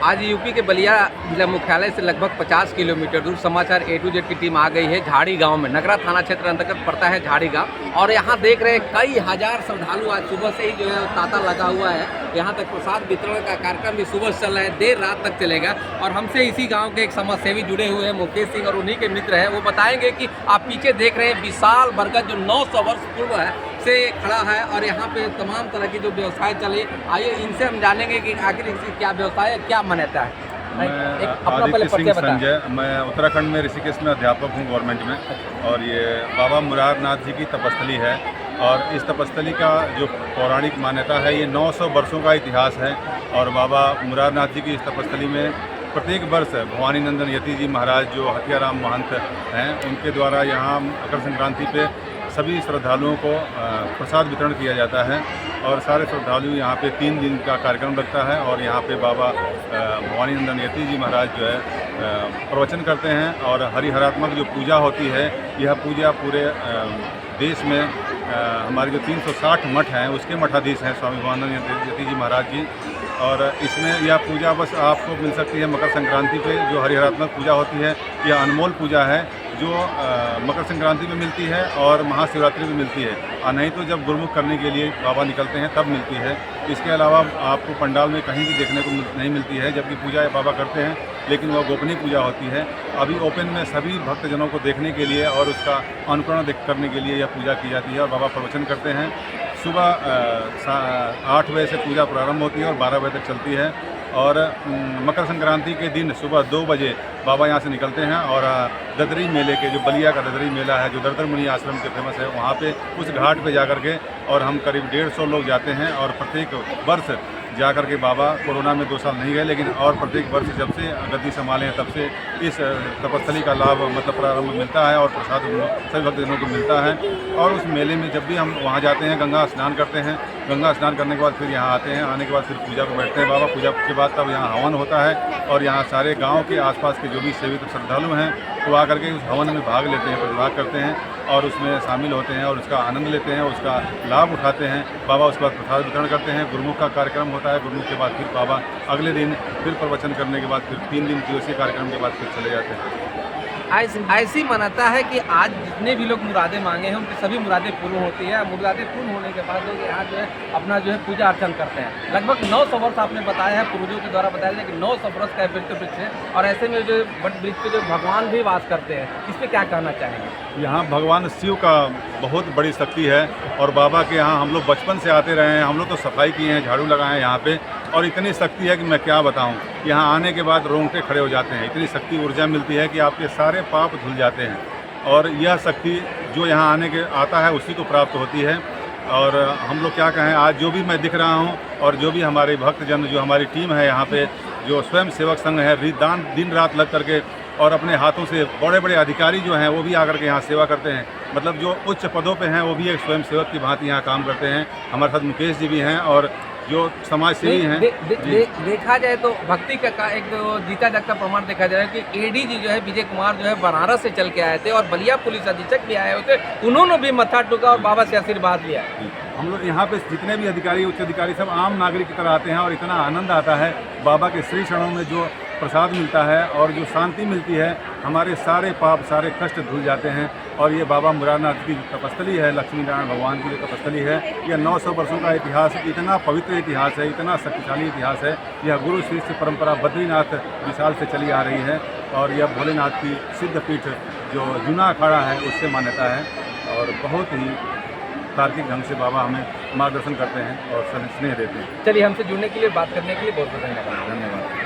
आज यूपी के बलिया जिला मुख्यालय से लगभग 50 किलोमीटर दूर समाचार A to Z की टीम आ गई है झाड़ी गांव में। नगरा थाना क्षेत्र अंतर्गत पड़ता है झाड़ी गांव और यहाँ देख रहे हैं कई हजार श्रद्धालु आज सुबह से ही जो है तांता लगा हुआ है। यहाँ तक प्रसाद वितरण का कार्यक्रम भी सुबह से चल रहा है, देर रात तक चलेगा। और हमसे इसी गाँव के एक समाजसेवी जुड़े हुए हैं मुकेश सिंह और उन्हीं के मित्र हैं। वो बताएंगे कि आप पीछे देख रहे हैं विशाल बरगद जो 900 वर्ष पूर्व है से खड़ा है और यहाँ पे तमाम तरह की जो व्यवसाय चले। आइए इनसे हम जानेंगे कि आखिर इसकी क्या व्यवसाय है, क्या मान्यता है। आदित्य सिंह संजय, मैं उत्तराखंड में ऋषिकेश में अध्यापक हूँ गवर्नमेंट में। और ये बाबा मुरारनाथ जी की तपस्थली है और इस तपस्थली का जो पौराणिक मान्यता है ये 900 वर्षों का इतिहास है। और बाबा मुरारनाथ जी की इस तपस्थली में प्रत्येक वर्ष भवानी नंदन यति जी महाराज जो हथियाराम महंत हैं उनके द्वारा यहाँ मकर संक्रांति पे सभी श्रद्धालुओं को प्रसाद वितरण किया जाता है। और सारे श्रद्धालु यहाँ पे 3 दिन का कार्यक्रम लगता है और यहाँ पे बाबा भवानी नंदन यति जी महाराज जो है प्रवचन करते हैं। और हरिहरात्मक जो पूजा होती है यह पूजा पूरे देश में हमारे जो 360 मठ हैं उसके मठाधीश हैं स्वामी भवानंद यति जी महाराज जी। और इसमें यह पूजा बस आपको मिल सकती है मकर संक्रांति पे जो हरिहरात्मक पूजा होती है। यह अनमोल पूजा है जो मकर संक्रांति में मिलती है और महाशिवरात्रि में मिलती है, और नहीं तो जब गुरुमुख करने के लिए बाबा निकलते हैं तब मिलती है। इसके अलावा आपको पंडाल में कहीं भी देखने को नहीं मिलती है, जबकि पूजा बाबा करते हैं लेकिन वह गोपनीय पूजा होती है। अभी ओपन में सभी भक्तजनों को देखने के लिए और उसका अनुकरण करने के लिए यह पूजा की जाती है। और बाबा प्रवचन करते हैं। सुबह 8 बजे से पूजा प्रारंभ होती है और 12 बजे तक चलती है। और मकर संक्रांति के दिन सुबह 2 बजे बाबा यहाँ से निकलते हैं और ददरी मेले के जो बलिया का ददरी मेला है जो दर्दर मुनि आश्रम के फेमस है वहाँ पे उस घाट पे जा कर के और हम करीब 150 लोग जाते हैं। और प्रत्येक वर्ष जा कर के बाबा कोरोना में 2 साल नहीं गए लेकिन और प्रत्येक वर्ष जब से गद्दी संभाले हैं तब से इस तपस्थली का लाभ मतलब प्रारंभ मिलता है और प्रसाद सभी भक्तजनों को मिलता है। और उस मेले में जब भी हम वहाँ जाते हैं गंगा स्नान करते हैं। गंगा स्नान करने के बाद फिर यहाँ आते हैं, आने के बाद फिर पूजा को बैठते हैं बाबा। पूजा के बाद तब यहाँ हवन होता है और यहाँ सारे गाँव के आसपास के जो भी सेवित श्रद्धालु हैं वो आकर के उस हवन में भाग लेते हैं, प्रतिभाग करते हैं और उसमें शामिल होते हैं और उसका आनंद लेते हैं, उसका लाभ उठाते हैं। बाबा उसके बाद प्रसाद वितरण करते हैं। गुरुमुख का कार्यक्रम होता है। गुरुमुख के बाद फिर बाबा अगले दिन फिर प्रवचन करने के बाद फिर 3 दिन दिवसीय कार्यक्रम के बाद फिर चले जाते हैं। ऐसी मान्यता है कि आज जितने भी लोग मुरादें मांगे हैं उनकी सभी मुरादें पूर्ण होती है। मुरादें पूर्ण होने के बाद लोग यहाँ जो है अपना जो है पूजा अर्चन करते हैं। लगभग 900 वर्ष आपने बताया है, पूर्वजों के द्वारा बताया है कि 900 वर्ष का वृक्ष है और ऐसे में जो वट वृक्ष पे जो भगवान भी वास करते हैं, इस पर क्या कहना चाहेंगे। यहाँ भगवान शिव का बहुत बड़ी शक्ति है और बाबा के यहाँ हम लोग बचपन से आते रहे हैं। हम लोग तो सफाई किए हैं, झाड़ू लगाए हैं यहाँ पे और इतनी शक्ति है कि मैं क्या बताऊँ। यहाँ आने के बाद रोंगटे खड़े हो जाते हैं, इतनी शक्ति ऊर्जा मिलती है कि आपके सारे पाप धुल जाते हैं। और यह शक्ति जो यहाँ आने के आता है उसी को प्राप्त होती है। और हम लोग क्या कहें, आज जो भी मैं दिख रहा हूँ और जो भी हमारे भक्तजन जो हमारी टीम है यहाँ पे जो स्वयं सेवक संघ है दिन रात लग करके और अपने हाथों से बड़े बड़े अधिकारी जो हैं वो भी आकर के यहाँ सेवा करते हैं। मतलब जो उच्च पदों पे हैं वो भी एक स्वयं सेवक की भांति यहाँ काम करते हैं। हमारे साथ मुकेश जी भी हैं और जो समाज सेवी हैं। देखा जाए तो भक्ति का एक जीता जागता प्रमाण देखा जा रहा है कि एडीजी जो है विजय कुमार जो है बनारस से चल के आए थे और बलिया पुलिस अधीक्षक भी आए हुए थे, उन्होंने भी मत्था टूका और बाबा से आशीर्वाद लिया। हम लोग यहाँ पे जितने भी अधिकारी उच्च अधिकारी सब आम नागरिक की तरह आते हैं और इतना आनंद आता है बाबा के श्री चरणों में जो प्रसाद मिलता है और जो शांति मिलती है, हमारे सारे पाप सारे कष्ट धुल जाते हैं। और ये बाबा मुरारनाथ की जो तपस्थली है, लक्ष्मी नारायण भगवान की जो तपस्थली है, यह 900 वर्षों का इतिहास, इतना पवित्र इतिहास है, इतना शक्तिशाली इतिहास है। यह गुरु शिष्य परंपरा बद्रीनाथ विशाल से चली आ रही है और यह भोलेनाथ की सिद्ध पीठ जो जूना अखाड़ा है उससे मान्यता है। और बहुत ही तार्किक ढंग से बाबा हमें मार्गदर्शन करते हैं और स्नेह देते हैं। चलिए, हमसे जुड़ने के लिए, बात करने के लिए बहुत बहुत धन्यवाद।